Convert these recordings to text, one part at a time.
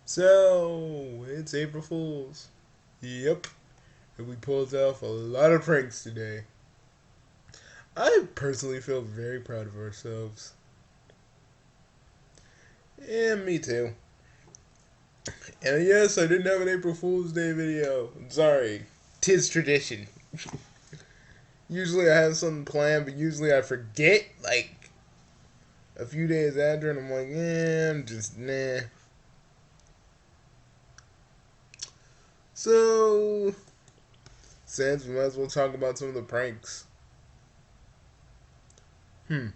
So, it's April Fool's. Yep. And we pulled off a lot of pranks today. I personally feel very proud of ourselves. Yeah, me too. And yes, I didn't have an April Fool's Day video. I'm sorry. 'Tis tradition. Usually I have something planned, but usually I forget, like, a few days after, and I'm like, I'm just, nah. So, since we might as well talk about some of the pranks. Hmm.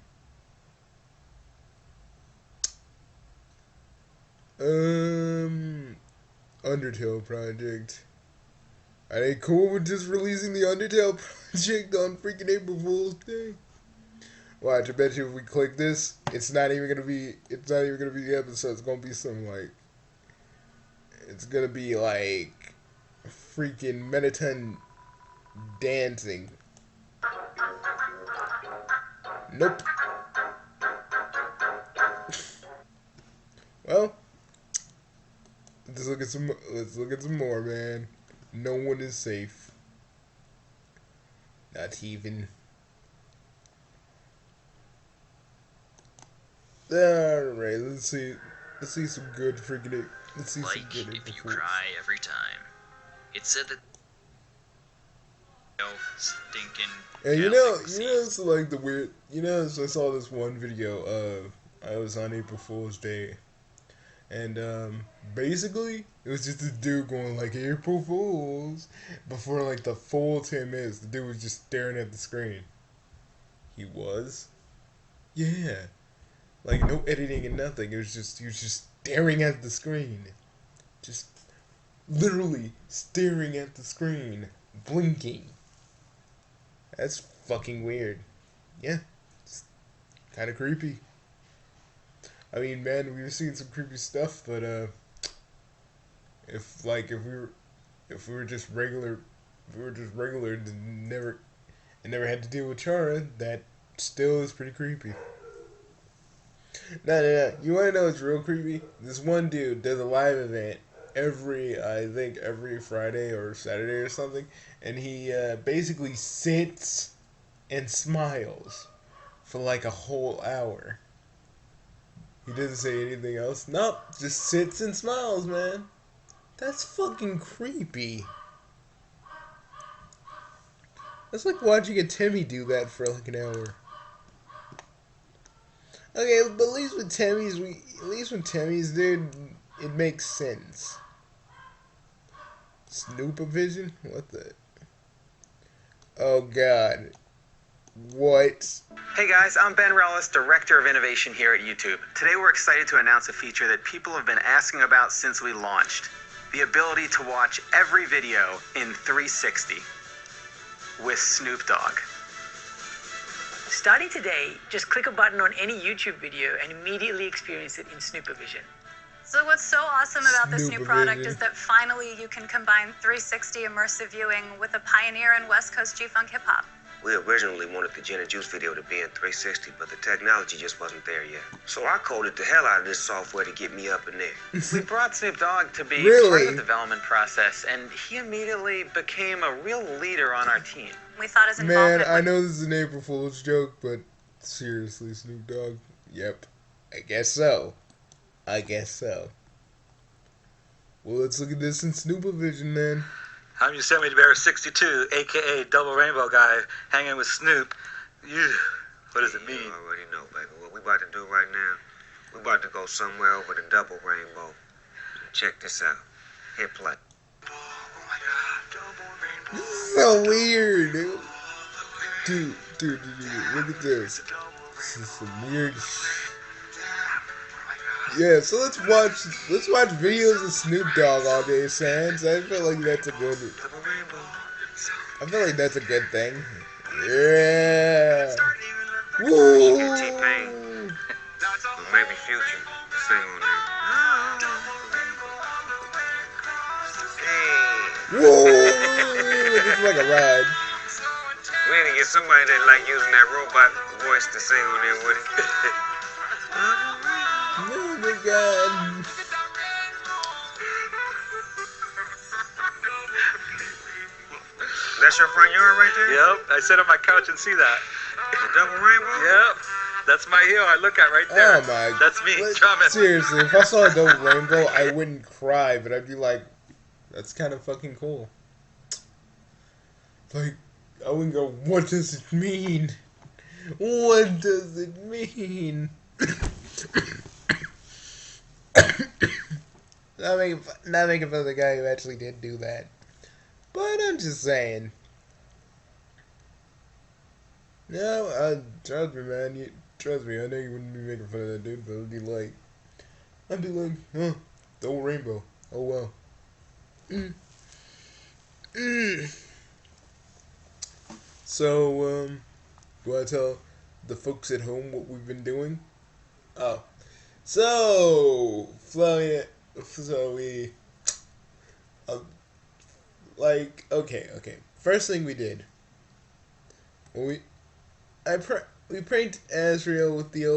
Um, Undertale project. Are they cool with just releasing the Undertale project on freaking April Fool's Day? Watch, I bet you if we click this, it's not even gonna be the episode. It's gonna be some like, it's gonna be like freaking Mettaton dancing. Nope. Well, let's look at some. Let's look at some more, man. No one is safe. Not even. All right. Let's see. Let's see some good freaking. Let's see some good. Like if you cry every time. It said that. Stinking. And you know, it's like the weird. So I saw this one video of I was on April Fool's Day, and basically it was just a dude going like April Fools before like the full 10 minutes. The dude was just staring at the screen. He was, yeah, like no editing and nothing. It was just he was just staring at the screen, just literally staring at the screen, blinking. That's fucking weird. Yeah, it's kind of creepy. I mean, man, we've seen some creepy stuff, but if we were just regular, and never had to deal with Chara, that still is pretty creepy. No. You wanna know what's real creepy? This one dude does a live event every Friday or Saturday or something, and he basically sits and smiles for like a whole hour. He doesn't say anything else. Nope, just sits and smiles, man. That's fucking creepy. That's like watching a Timmy do that for like an hour. Okay, but at least with Timmy's, dude, it makes sense. Snoopavision? What the? Oh God. What? Hey guys, I'm Ben Rellis, Director of Innovation here at YouTube. Today we're excited to announce a feature that people have been asking about since we launched. The ability to watch every video in 360 with Snoop Dogg. Starting today, just click a button on any YouTube video and immediately experience it in Snoopavision. So what's so awesome about this new product Snoopavision. is that finally you can combine 360 immersive viewing with a pioneer in West Coast G-Funk hip-hop. We originally wanted the Gin and Juice video to be in 360, but the technology just wasn't there yet. So I coded the hell out of this software to get me up in there. We brought Snoop Dogg to be Really? part of the development process, and he immediately became a real leader on our team. We thought his Man, involvement I would... know this is an April Fool's joke, but seriously, Snoop Dogg? Yep. I guess so. Well, let's look at this in Snoopavision, man. I'm Yosemite Bear 62, aka Double Rainbow Guy, hanging with Snoop. What does it mean? You already know, baby. What we about to do right now, we about to go somewhere over the double rainbow. Check this out. Hit play. This is so weird, dude. Dude, look at this. This is some weird Yeah, so let's watch videos of Snoop Dogg all day, Sans. I feel like that's a good thing. Yeah. Woo. T-Pain. Or maybe Future. Sing on there. Hey. Whoa. It's like a ride. We need to get somebody that like using that robot voice to sing on there with it. Oh my God. That's your front yard right there? Yep, I sit on my couch and see that. The double rainbow? Yep, that's my hill I look at right there. Oh my! That's me, Like, drumming. seriously, if I saw a double rainbow, I wouldn't cry, but I'd be like, "That's kind of fucking cool." Like, I wouldn't go, "What does it mean? What does it mean?" Not making fun of the guy who actually did do that, but I'm just saying. No, trust me, man. Trust me, I know you wouldn't be making fun of that dude, but I'd be like, huh, double rainbow. Oh well. So, do I tell the folks at home what we've been doing? Oh, so Flavia, so we, okay. First thing we did, we pranked Azrael with the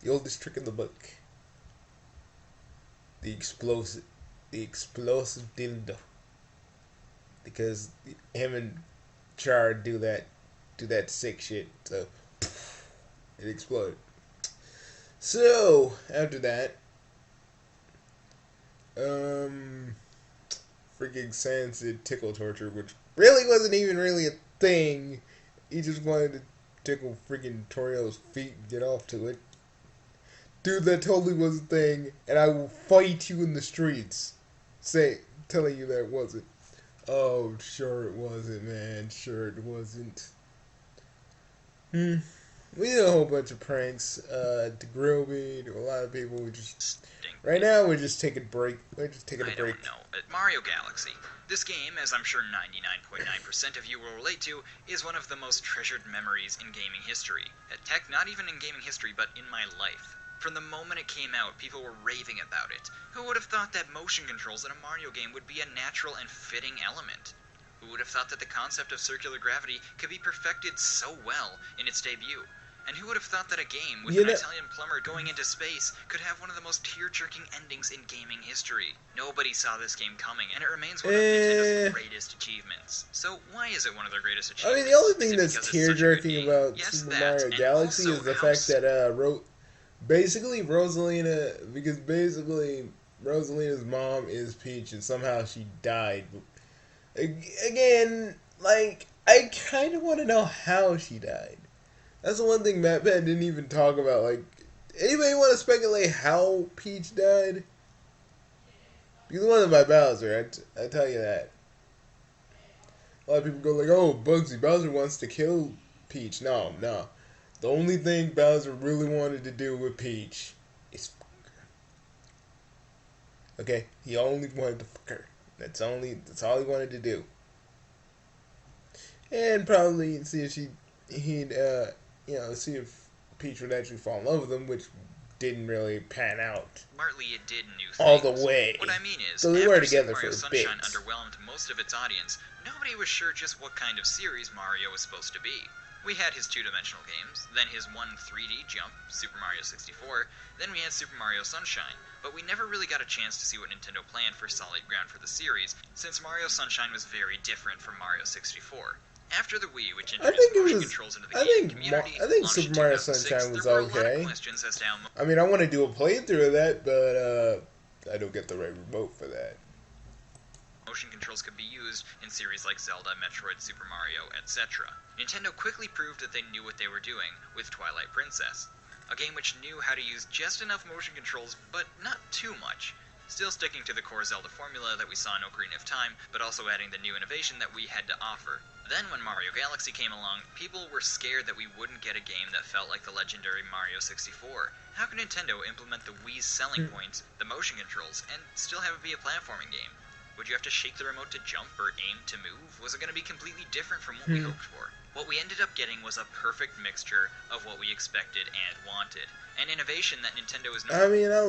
oldest trick in the book, the explosive dildo, because him and Char do that sick shit, so it exploded. So after that, freaking Sans did tickle torture, which really wasn't even really a thing. He just wanted to tickle freaking Torio's feet and get off to it. Dude, that totally was a thing, and I will fight you in the streets, telling you that wasn't. Oh, sure it wasn't, man. Sure it wasn't. We did a whole bunch of pranks, to Groby, to a lot of people. Right now, we're just taking a break. We're just taking a break. I don't know. Mario Galaxy. This game, as I'm sure 99.9% of you will relate to, is one of the most treasured memories in gaming history. Heck, not even in gaming history, but in my life. From the moment it came out, people were raving about it. Who would have thought that motion controls in a Mario game would be a natural and fitting element? Who would have thought that the concept of circular gravity could be perfected so well in its debut? And who would have thought that a game with an Italian plumber going into space could have one of the most tear-jerking endings in gaming history? Nobody saw this game coming, and it remains one of Nintendo's greatest achievements. So why is it one of their greatest achievements? I mean, the only thing that's tear-jerking about Super Mario Galaxy is the fact that basically Rosalina's mom is Peach, and somehow she died. Again, like, I kind of want to know how she died. That's the one thing Matt Penn didn't even talk about. Like, anybody want to speculate how Peach died? Because it wasn't by Bowser, I tell you that. A lot of people go like, oh, Bugsy, Bowser wants to kill Peach. No. The only thing Bowser really wanted to do with Peach is fuck her. Okay? He only wanted to fuck her. That's all he wanted to do. And probably see if see if Peach would actually fall in love with him, which didn't really pan out. Partly it did new things. All the way. What I mean is, so they were together Mario for a bit. Sunshine underwhelmed most of its audience. Nobody was sure just what kind of series Mario was supposed to be. We had his two-dimensional games, then his one 3D jump, Super Mario 64, then we had Super Mario Sunshine, but we never really got a chance to see what Nintendo planned for solid ground for the series, since Mario Sunshine was very different from Mario 64. After the Wii, which introduced motion controls into the gaming community, I think Super Mario Sunshine was okay. I mean, I want to do a playthrough of that, but I don't get the right remote for that. Motion controls could be used in series like Zelda, Metroid, Super Mario, etc. Nintendo quickly proved that they knew what they were doing with Twilight Princess, a game which knew how to use just enough motion controls, but not too much. Still sticking to the core Zelda formula that we saw in Ocarina of Time, but also adding the new innovation that we had to offer. Then when Mario Galaxy came along, people were scared that we wouldn't get a game that felt like the legendary Mario 64. How could Nintendo implement the Wii's selling point, the motion controls, and still have it be a platforming game? Would you have to shake the remote to jump or aim to move? Was it going to be completely different from what we hoped for? What we ended up getting was a perfect mixture of what we expected and wanted. An innovation that Nintendo is known. I mean, I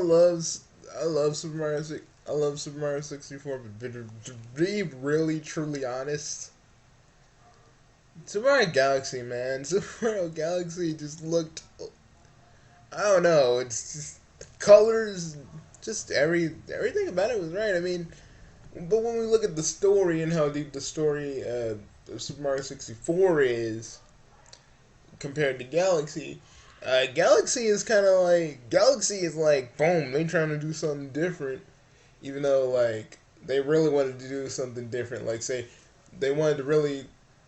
love Super Mario. I love Super Mario 64, but to be really truly honest, Super Mario Galaxy, man. Super Mario Galaxy just looked, I don't know. It's just the colors, just everything about it was right. I mean, But when we look at the story and how deep the story of Super Mario 64 is compared to Galaxy, Galaxy is kind of like boom, they trying to do something different, even though like they really wanted to do something different. Like say they wanted to really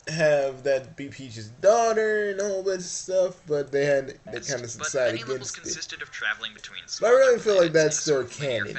have that be Peach's daughter and all that stuff, but they kind of decided against it. Consisted of traveling between But I really feel like that's still canon.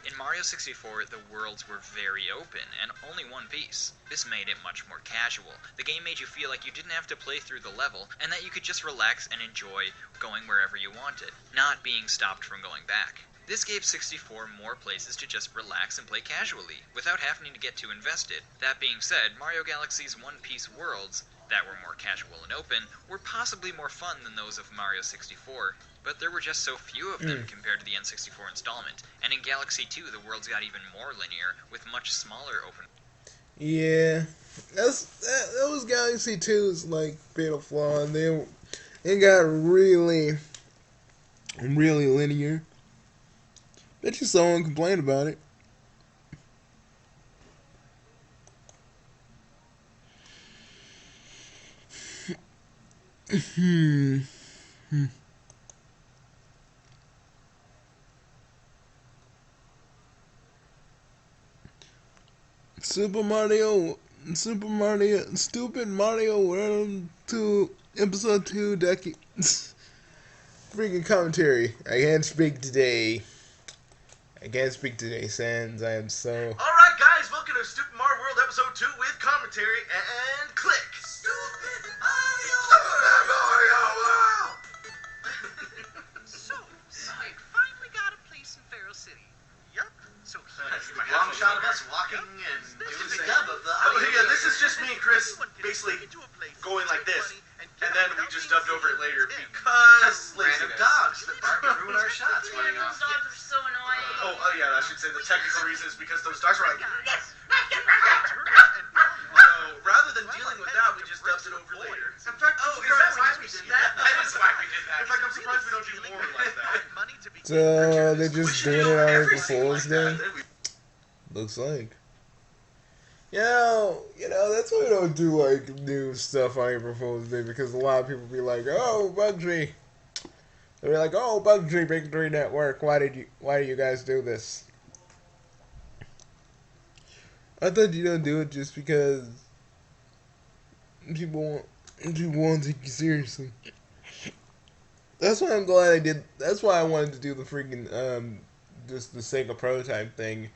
In Mario 64, the worlds were very open and only one piece. This made it much more casual. The game made you feel like you didn't have to play through the level and that you could just relax and enjoy going wherever you wanted, not being stopped from going back. This gave 64 more places to just relax and play casually, without having to get too invested. That being said, Mario Galaxy's one-piece worlds, that were more casual and open, were possibly more fun than those of Mario 64, but there were just so few of them compared to the N64 installment, and in Galaxy 2 the worlds got even more linear, with much smaller open... Yeah, that was Galaxy 2's like fatal flaw, and it got really linear. Bet you someone complained about it. Stupid Mario World 2, Episode 2, decades. Freaking commentary. I can't speak today. Sans. I am so... Alright guys, welcome to Stupid Mario World Episode 2 with commentary and click. Stupid Mario World! So, Sonic finally got a place in Pharaoh City. Yup. So That's the long shot of us walking and doing the dub of the audio. Yeah, this is just me and Chris basically going like this. And then we just dubbed over it later because random dogs that bark and ruin our shots running off. Those dogs are so annoying. Oh yeah, I should say the technical reason is because those dogs were like, yes! So rather than dealing with that, we just dubbed it over later. In fact, is that why we did that? That is why we did that. In fact, I'm surprised we don't do more like that. So they're just doing it on April Fool's Day? Looks like. That's why we don't do like new stuff on April Fool's Day, because a lot of people be like, "Oh, bugsy." They're like, "Oh, bugsy, Big 3 Network. Why do you guys do this?" I thought you don't do it just because people won't take you seriously. That's why I'm glad I did. That's why I wanted to do the freaking just the Sega prototype thing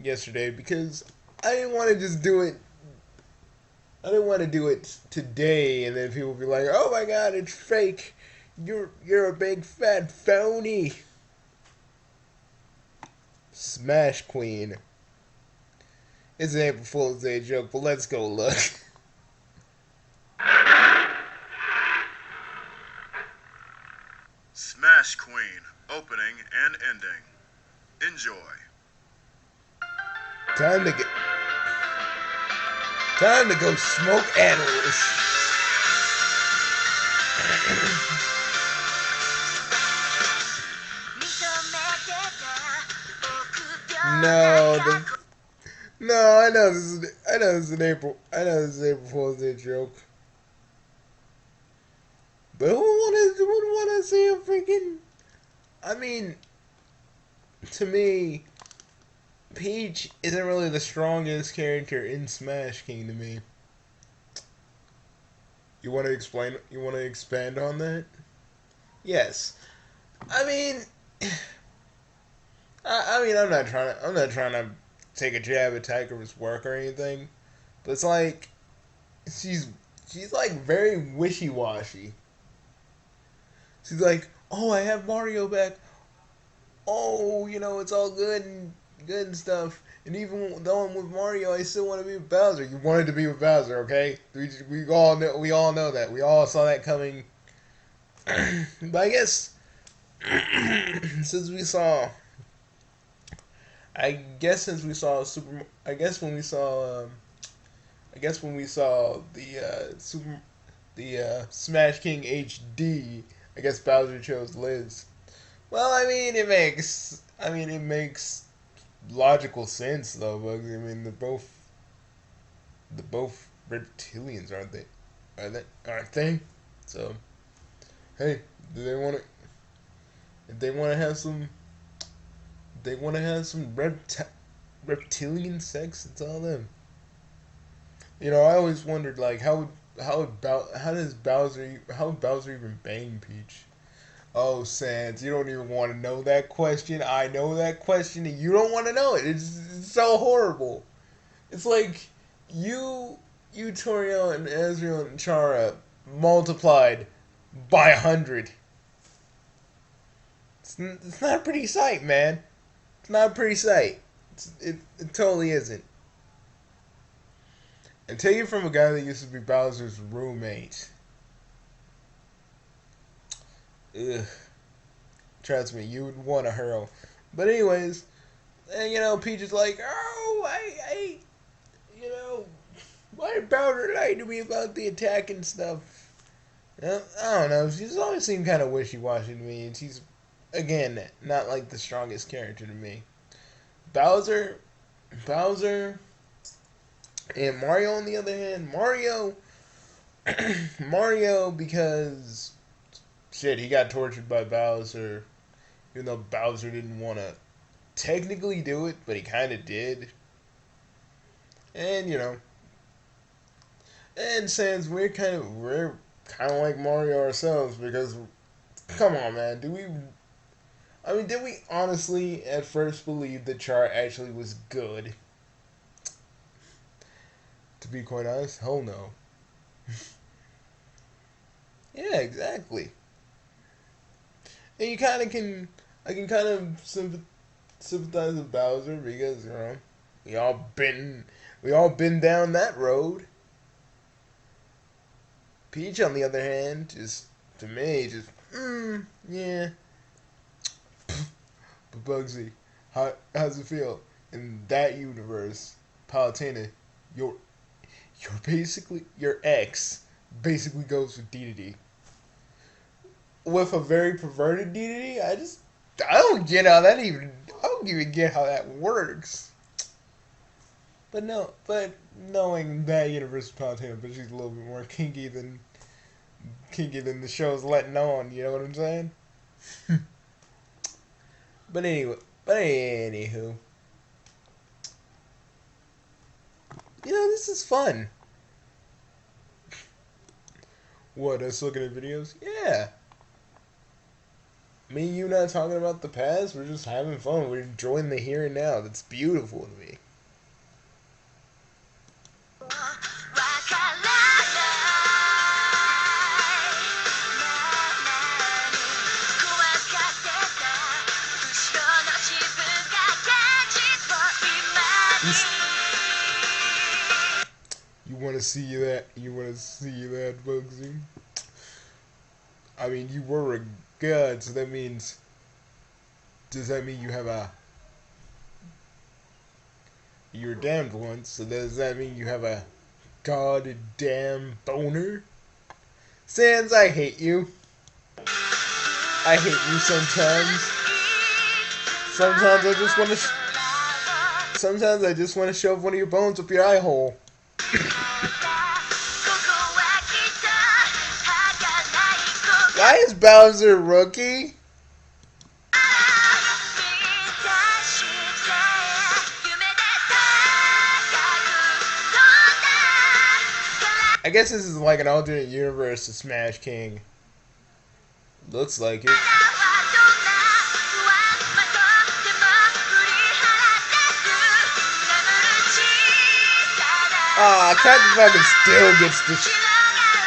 yesterday, because I didn't want to just do it. I didn't want to do it today, and then people be like, "Oh my God, it's fake. You're a big fat phony." Smash Queen. It's an April Fool's Day joke, but let's go look. Smash Queen, opening and ending. Enjoy. Time to go smoke animals. I know this is an April Fool's Day joke. But who would want to see a freaking... I mean, to me, Peach isn't really the strongest character in Smash King to me. You want to expand on that? Yes. I'm not trying to take a jab at Tiger's work or anything, but it's like she's like very wishy-washy. She's like, "Oh, I have Mario back. Oh, it's all good and stuff. And even though I'm with Mario, I still want to be with Bowser." You wanted to be with Bowser, okay? We all know that. We all saw that coming. But I guess since we saw the Smash King HD, I guess Bowser chose Liz. Well, it makes logical sense though, Bugsy. I mean, they're both reptilians, aren't they? Aren't they? So, hey, do they want to? If they want to have some, they want to have some reptilian sex. It's all them. You know, I always wondered like how would Bowser even bang Peach? Oh, Sans, you don't even want to know that question. I know that question, and you don't want to know it. It's so horrible. It's like you, Toriel, and Ezreal and Chara multiplied by 100. It's not a pretty sight, man. It's not a pretty sight. It totally isn't. And take it from a guy that used to be Bowser's roommate. Ugh. Trust me, you would want to hurl. But anyways, and you know, Peach is like, oh, you know, why did Bowser lie to me about the attack and stuff? I don't know. She's always seemed kind of wishy-washy to me, and she's, again, not like the strongest character to me. Bowser, and Mario on the other hand, Mario because shit, he got tortured by Bowser, even though Bowser didn't want to technically do it, but he kind of did. And you know, and Sans, we're kind of like Mario ourselves because, come on, man, did we honestly at first believe that Char actually was good? To be quite honest, hell no. Yeah, exactly. And I can kind of sympathize with Bowser because, you know, we all been down that road. Peach, on the other hand, just, to me, just, yeah. But Bugsy, how's it feel? In that universe, Palutena, you're basically, your ex basically goes with Dedede. With a very perverted Dedede, I don't get how that even, I don't even get how that works. But knowing that universe of Palutena, but she's a little bit more kinky than the show's letting on, you know what I'm saying? But anywho, you know, this is fun. What, us looking at videos? Yeah. Me and you not talking about the past, we're just having fun. We're enjoying the here and now. That's beautiful to me. You want to see that? You want to see that, Bugsy? I mean, you were a god, so that means... Does that mean you have a... You were damned once, so does that mean you have a goddamn boner? Sans, I hate you. I hate you sometimes. Sometimes I just want to... Sometimes I just want to shove one of your bones up your eye hole. Why is Bowser a rookie? I guess this is like an alternate universe to Smash King. Looks like it.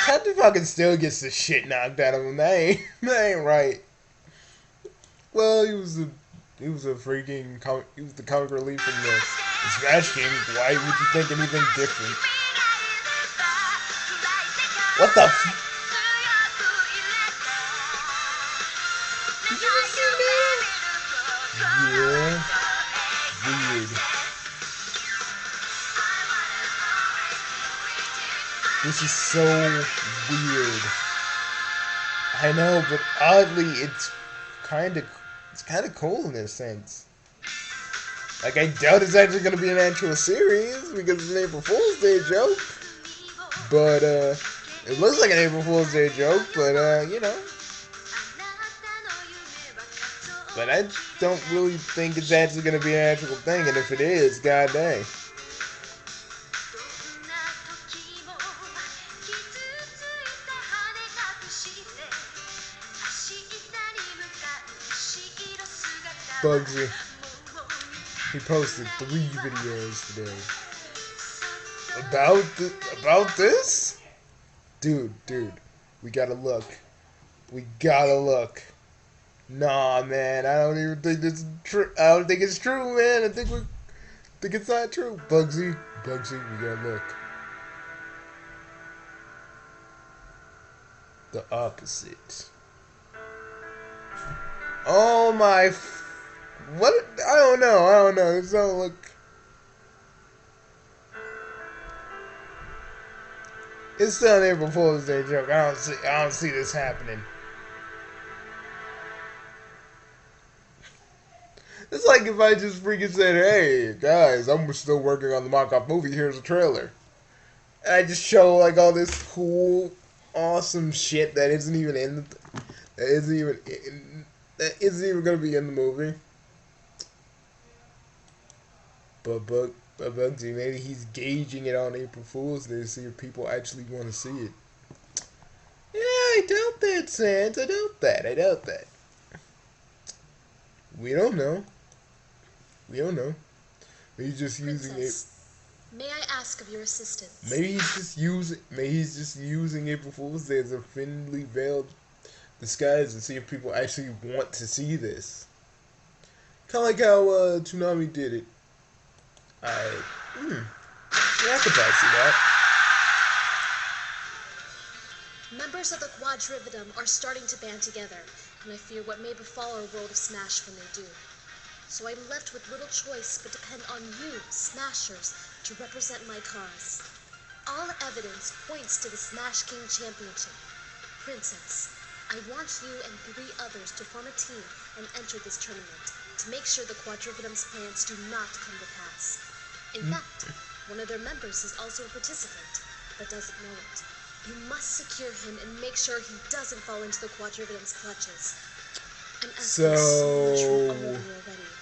Captain Falcon still gets the shit knocked out of him. That ain't right. Well, he was the comic relief from the Smash King. Why would you think anything different? What the f... Did you just see that? Yeah. Weird. This is so weird. I know, but oddly, it's kind of cool in a sense. Like, I doubt it's actually gonna be an actual series because it's an April Fool's Day joke. But, it looks like an April Fool's Day joke, but, you know. But I don't really think it's actually gonna be an actual thing, and if it is, god dang. Bugsy. He posted 3 videos today. About this? Dude, we gotta look. We gotta look. Nah, man, I don't even think this is true. I don't think it's true, man. I think it's not true. Bugsy, we gotta look. The opposite. Oh my. What? I don't know. This don't look. It's still an April Fool's Day joke. I don't see this happening. It's like if I just freaking said, "Hey guys, I'm still working on the mock-up movie. Here's a trailer," and I just show like all this cool, awesome shit that isn't even gonna be in the movie. But Bugsy, maybe he's gauging it on April Fool's Day to see if people actually want to see it. Yeah, I doubt that, Sans. I doubt that. We don't know. Maybe he's just using it. May I ask of your assistance? Maybe he's just using April Fool's Day as a thinly veiled disguise to see if people actually want to see this. Kind of like how Toonami did it. Yeah, I could probably see that. Members of the Quadrividum are starting to band together, and I fear what may befall our world of Smash when they do. So I'm left with little choice but depend on you, Smashers, to represent my cause. All evidence points to the Smash King Championship. Princess, I want you and 3 others to form a team and enter this tournament to make sure the Quadrividum's plans do not come to pass. In fact, one of their members is also a participant, but doesn't know it. You must secure him and make sure he doesn't fall into the Quadrividum's clutches. So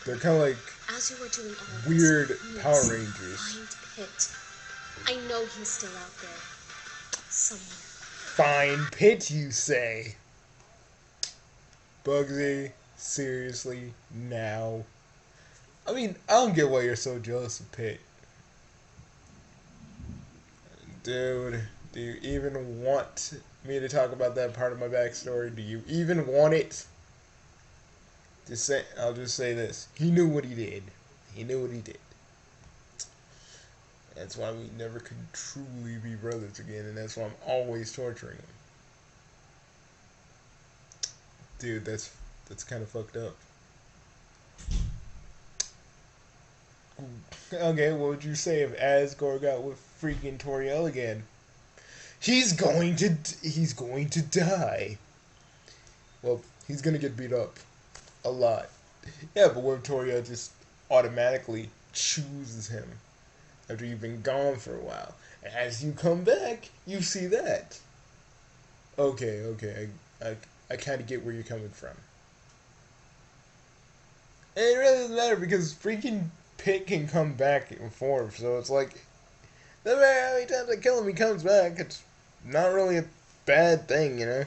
they're kind of like as you were doing all weird this, Power Rangers. Find Pit. I know he's still out there, somewhere. Find Pit, you say? Bugsy, seriously, now? I mean, I don't get why you're so jealous of Pit. Dude, do you even want me to talk about that part of my backstory? Do you even want it? I'll just say this. He knew what he did. That's why we never could truly be brothers again, and that's why I'm always torturing him. Dude, that's kind of fucked up. Okay, what would you say if Asgore got with freaking Toriel again? He's going to die. Well, he's gonna get beat up a lot. Yeah, but what if Toriel just automatically chooses him after you've been gone for a while? And as you come back, you see that. Okay, I kind of get where you're coming from. And it really doesn't matter because freaking Pit can come back in form, so it's like, no matter how many times I kill him, he comes back. It's not really a bad thing, you know?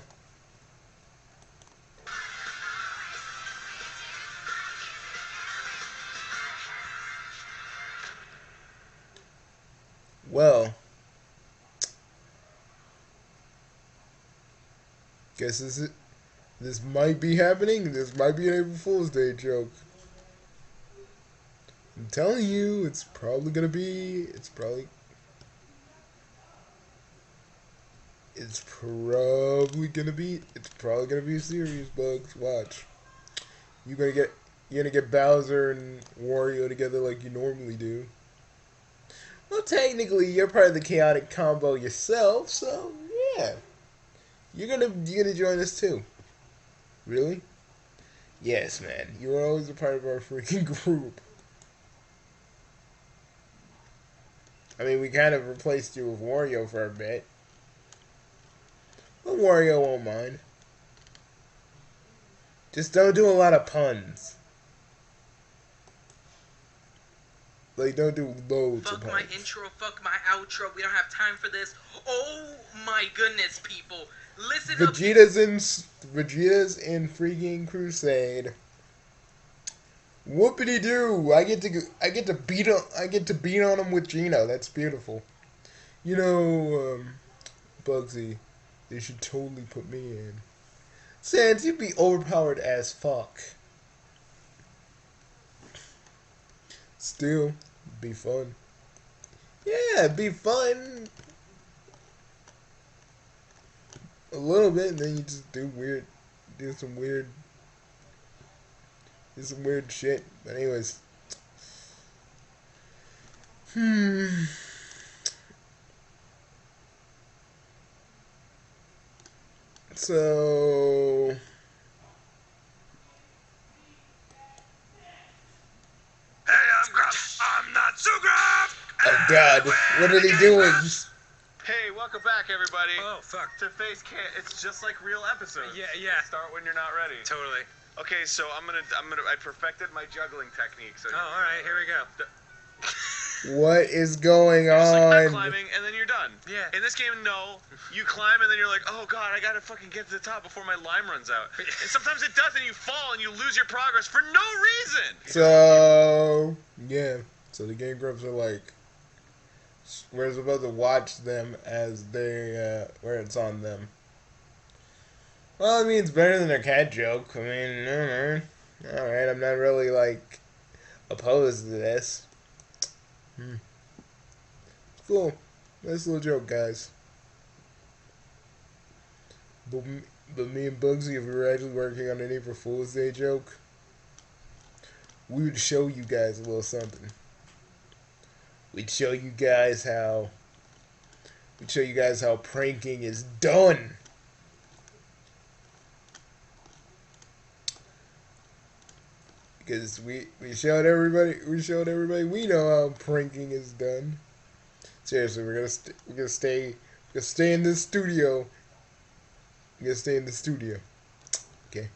Well, guess this might be happening. This might be an April Fool's Day joke. I'm telling you, it's probably gonna be a serious, Bugs. Watch. You're gonna get Bowser and Wario together like you normally do. Well, technically, you're part of the chaotic combo yourself, so yeah. You're gonna join us too. Really? Yes, man. You were always a part of our freaking group. I mean, we kind of replaced you with Wario for a bit. But Wario won't mind. Just don't do a lot of puns. Like, don't do loads of Fuck puns. my intro, fuck my outro. We don't have time for this. Oh my goodness, people. Listen up. Vegeta's in freaking Crusade. Whoopity doo! I get to beat on him with Gino. That's beautiful. You know, Bugsy, they should totally put me in. Sans, you'd be overpowered as fuck. Still, be fun. Yeah, it'd be fun. A little bit, and then you just do some weird shit. But anyways. So Hey, I'm Gruff. I'm not so Gruff. oh God, what are they doing? Hey, welcome back, everybody. Oh, fuck. To Face Cam, it's just like real episodes. Yeah. Start when you're not ready. Totally. Okay, so I perfected my juggling technique. So Oh, alright, here we go. What is going just like that on? climbing, and then you're done. Yeah. In this game, no. You climb, and then you're like, oh God, I gotta fucking get to the top before my lime runs out. And sometimes it does, and you fall, and you lose your progress for no reason. So yeah, so the Game Grumps are like, we're supposed to watch them as they where it's on them. Well, I mean, it's better than a cat joke. I mean, alright, I'm not really like opposed to this. Cool. Nice little joke, guys. But me and Bugsy, if we were actually working on an April Fool's Day joke, we would show you guys a little something. We'd show you guys how pranking is done. Because we showed everybody we know how pranking is done. Seriously, we're gonna stay in this studio. We're gonna stay in the studio. Okay.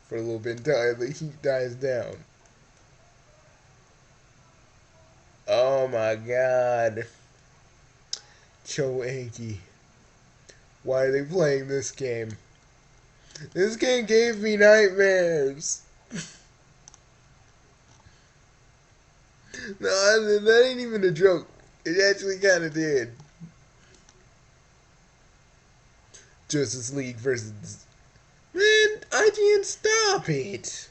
For a little bit until the heat dies down. Oh my God. Choanky. Why are they playing this game? This game gave me nightmares. No, that ain't even a joke. It actually kind of did. Justice League versus... Man, IGN, stop it.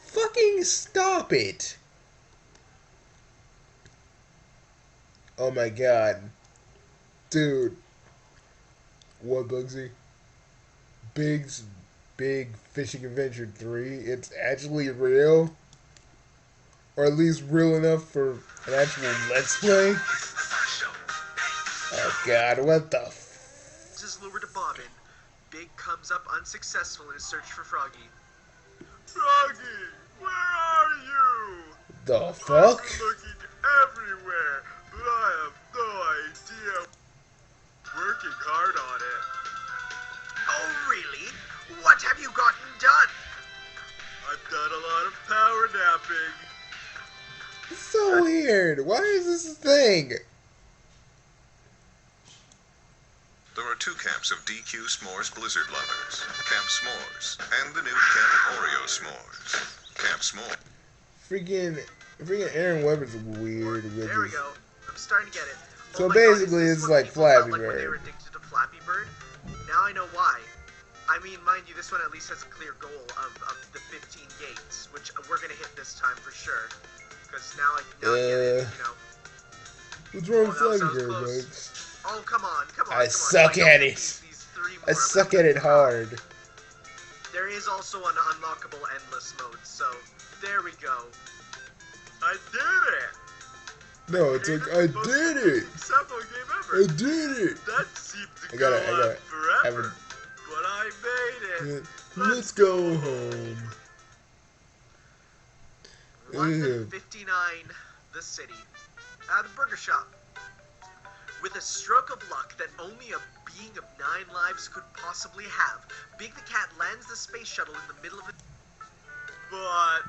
Fucking stop it. Oh my God. Dude. What, Bugsy? Big's Big Fishing Adventure 3. It's actually real. Or at least real enough for an actual Let's Play. Oh God, what the This is lured to Bobbin. Big comes up unsuccessful in his search for Froggy. Froggy, where are you? The fuck? I've been looking everywhere, but I have no idea. Working hard on it. Oh, really? What have you gotten done? I've done a lot of power napping. It's so weird. Why is this a thing? There are two camps of DQ S'mores Blizzard lovers. Camp S'mores and the new Camp Oreo S'mores. Camp S'mores. Freaking Aaron Weber's weird with There we this. go. I'm starting to get it. So Oh my basically, God, is it's this like what people felt Flappy like when they were Bird. addicted to Flappy Bird? Now I know why. I mean, mind you, this one at least has a clear goal of the 15 gates, which we're gonna hit this time for sure. Because now I get it, you know. What's wrong with that was Flappy Bird, close. Bugs? Oh, come on. I suck at it. I suck at it hard. There is also an unlockable endless mode, so there we go. I did it! No, it's like, I did it! Successful game I ever. did it! That seemed to I go got on it. forever. But I made it. Let's go home. London 59, the city. the burger shop. With a stroke of luck that only a being of 9 lives could possibly have, Big the Cat lands the space shuttle in the middle of it. But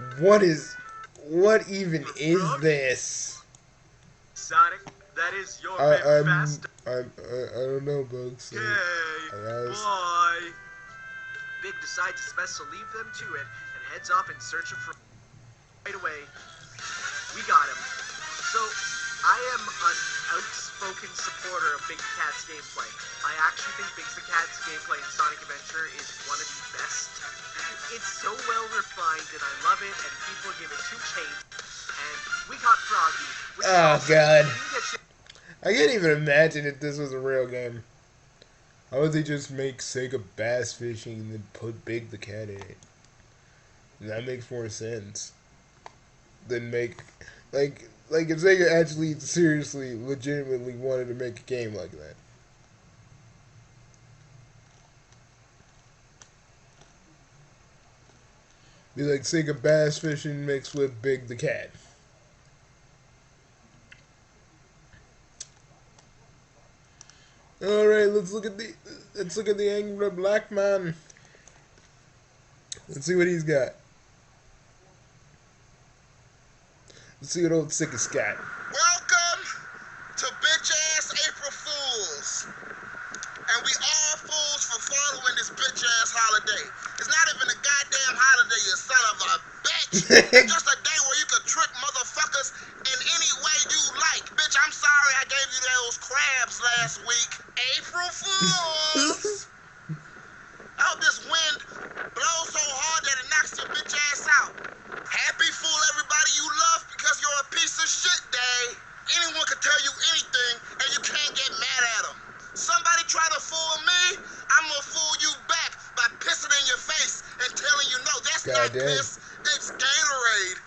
what even is this? Sonic, that is your very fast. I don't know, Bugs. Bye. Big decides it's best to leave them to it and heads off in search of Frost. Right away, we got him. So, I am an outspoken supporter of Big the Cat's gameplay. I actually think Big the Cat's gameplay in Sonic Adventure is one of the best. It's so well refined and I love it, and people give it 2 chains. And we got Froggy. Oh god. I can't even imagine if this was a real game. How would they just make Sega bass fishing and then put Big the Cat in it? That makes more sense than make like if Sega actually seriously legitimately wanted to make a game like that. Be like Sega bass fishing mixed with Big the Cat. All right, let's look at the angry black man. Let's see what he's got. Let's see what old Sickus got. Welcome to bitch ass April Fools. And we all fools for following this bitch ass holiday. It's not even a goddamn holiday, you son of a bitch. It's just a day where you can trick motherfuckers in any way you like. Bitch, I'm sorry I gave you those crabs last week. April Fools. I hope this wind blows so hard that it knocks your bitch ass out. Happy Fool everybody you love because you're a piece of shit day. Anyone can tell you anything and you can't get mad at them. Somebody try to fool me, I'm gonna fool you back by pissing in your face and telling you no, that's not piss, it's Gatorade.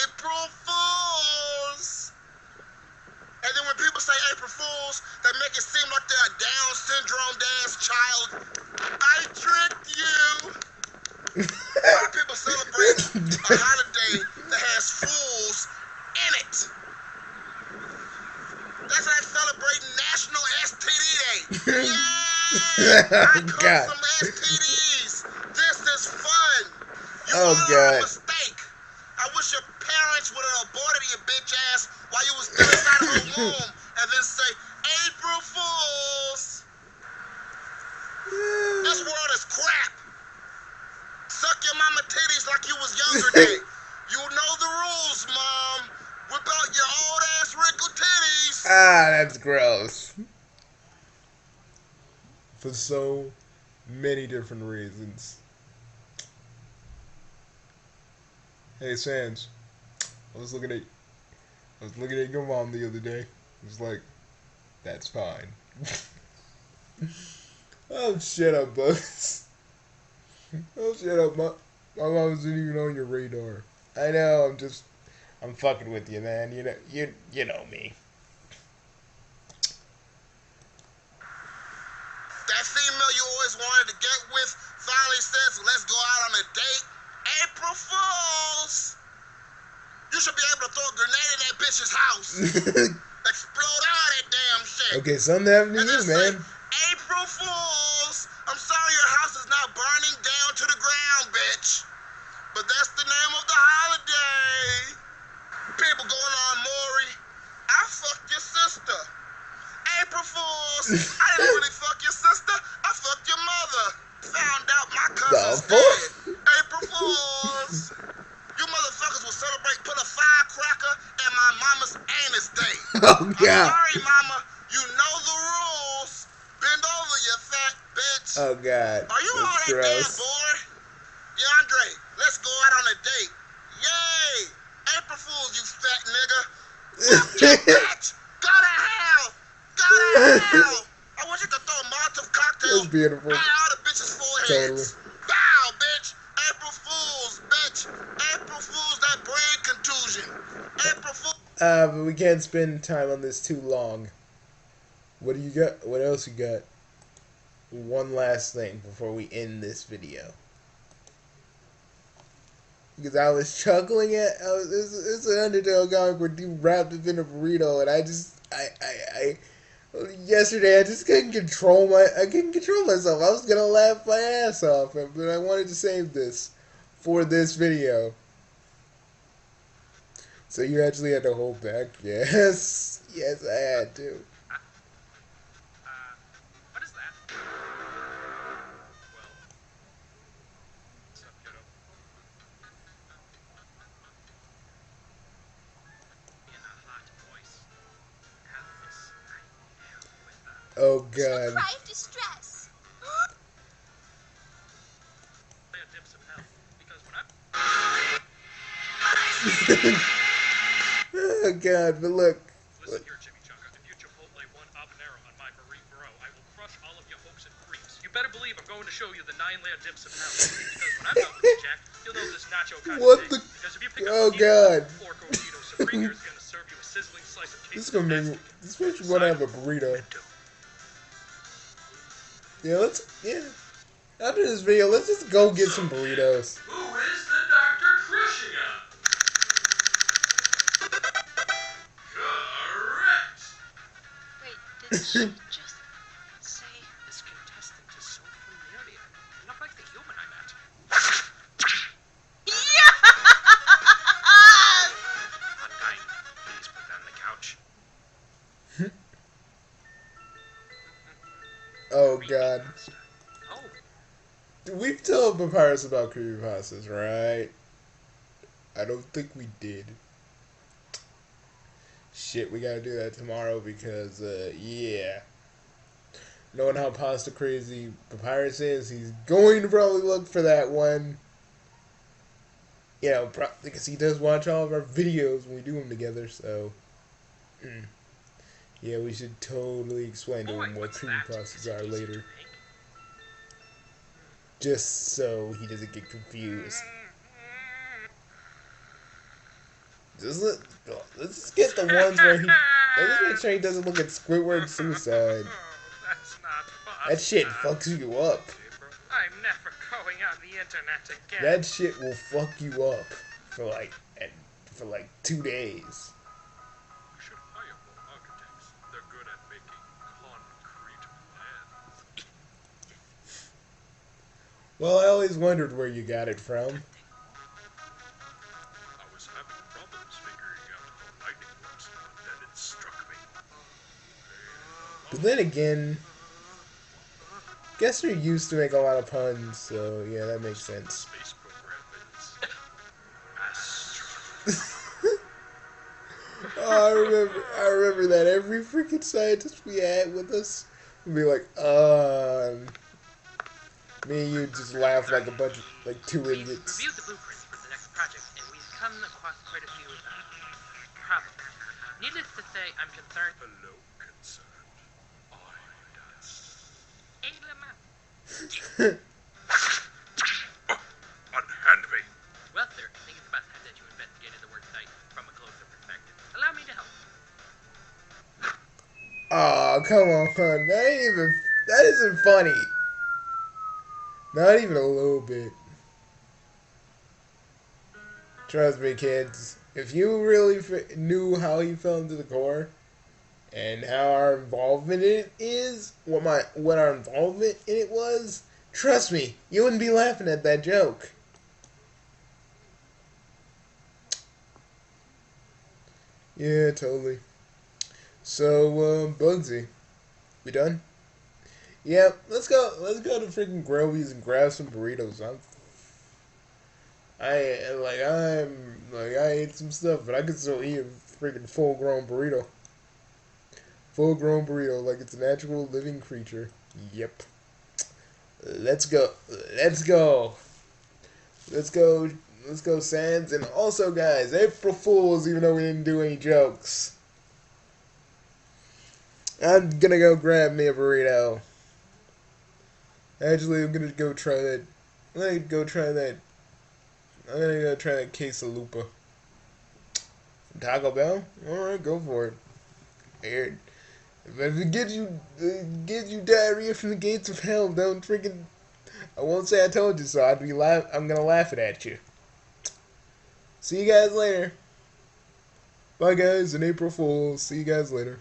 April Fools. And then when people say April Fools, they make it seem like they're a Down syndrome ass child. I tricked you. A lot of people celebrate a holiday that has fools in it. That's like celebrating National STD Day. Yeah! I caught some STDs. This is fun. You all are a mistake. I wish your parents would have aborted your bitch ass while you was still inside of her womb and then say, April Fools. This world is crap. Suck your mama titties like you was younger day. You know the rules, Mom. Whip out your old ass wrinkled titties. Ah, that's gross. For so many different reasons. Hey, Sans. I was looking at your mom the other day. I was like, that's fine. Oh, shut up, Bugs. Oh, shut up. My mom isn't even on your radar. I know, I'm fucking with you, man. You know me. That female you always wanted to get with finally says, let's go out on a date. April Fools! You should be able to throw a grenade in that bitch's house. Explode all that damn shit. Okay, something happened to you, man. April Fools! I'm sorry your house is now burning down to the ground, bitch. But that's the name of the holiday. People going on, Maury. I fucked your sister. April Fools! I didn't really fuck your sister. I fucked your mother. Found out my cousin's dead. April Fools! You motherfuckers will celebrate, put a firecracker in my mama's anus day. Oh, God. I'm sorry, mama. You know the rules. Bend over, you fat bitch. Oh, God. Are you all that damn bored? DeAndre, let's go out on a date. Yay! April Fools, you fat nigga. Fuck you, bitch. Go to hell. Go to hell. I wish you could throw a Molotov cocktail. That's beautiful. At all the bitches' foreheads. Totally. Bow, bitch. April Fools, bitch. April Fools, that brain contusion. April Fools. But we can't spend time on this too long. What do you got? What else you got? One last thing before we end this video. because I was chuckling at it's an Undertale comic where dude wrapped it in a burrito, and I yesterday I just couldn't control myself. I was gonna laugh my ass off, but I wanted to save this for this video. So you actually had to hold back? Yes. Yes, I had to. What is that? Well, what's up, kiddo? In a hot voice. Have this. I help with Oh, God. Cry of distress. a dips of hell. Because when I'm Oh, God, but look. Listen here, Chimichanga. If you Chipotle one habanero on my burrito, I will crush all of your hopes and creeps. You better believe I'm going to show you the 9-layer dips of hell. Because when I'm done with you, Jack, you'll know this nacho kind What of the? thing. Because if you pick Oh, up God. or Cogito Supreme, is going to serve you a sizzling slice of This is cake. gonna make me. This makes me want to have a burrito. Yeah, after this video, let's just go get some burritos. Who is the Dr. Crushing Up? Correct! Wait, did she just say... This contestant is so familiar. Not like the human I met. Yes! Unkind, please put that on the couch. Oh, God. Oh, We've told Papyrus about creepypastas, right? I don't think we did. Shit, we gotta do that tomorrow because, yeah. Knowing how pasta crazy Papyrus is, he's going to probably look for that one. You know, because he does watch all of our videos when we do them together, so. Yeah, we should totally explain to him what creepypastas are later. Just so he doesn't get confused. Let's get the ones where he. Let's make sure he doesn't look at Squidward suicide. that's not possible. That shit fucks you up. I'm never going on the internet again. That shit will fuck you up for like 2 days. We should hire more architects. They're good at making concrete plans. Well, I always wondered where you got it from. I was having problems figuring out how lightning works, and then it struck me. But then again, guess they're used to make a lot of puns, so yeah, that makes sense. Space program is Oh, I remember that every freaking scientist we had with us would be like, me and you just laugh like a bunch of, like two idiots. Reviewed the blueprints for the next project, and we've come across quite a few problems. Needless to say, I'm concerned. Hello, concerned. I'm dust. Unhand me. Well, sir, I think it's about time that you investigated the work site from a closer perspective. Allow me to help. Aw, come on, that isn't funny. Not even a little bit. Trust me, kids. If you really knew how he fell into the core, and how our involvement in it is, what our involvement in it was, trust me, you wouldn't be laughing at that joke. Yeah, totally. So, Bugsy, we done? Yeah, let's go to freaking Grovy's and grab some burritos. I ate some stuff, but I could still eat a freaking full-grown burrito. Full-grown burrito, like it's a natural living creature. Yep. Let's go. Let's go. Let's go, Sans. And also, guys, April Fools, even though we didn't do any jokes. I'm gonna go grab me a burrito. Actually, I'm gonna go try that. I'm gonna go try that quesalupa. Taco Bell? Alright, go for it. Weird. If it gives you diarrhea from the gates of hell, don't freaking. I won't say I told you so. I'm gonna laugh it at you. See you guys later. Bye, guys, and April Fools. See you guys later.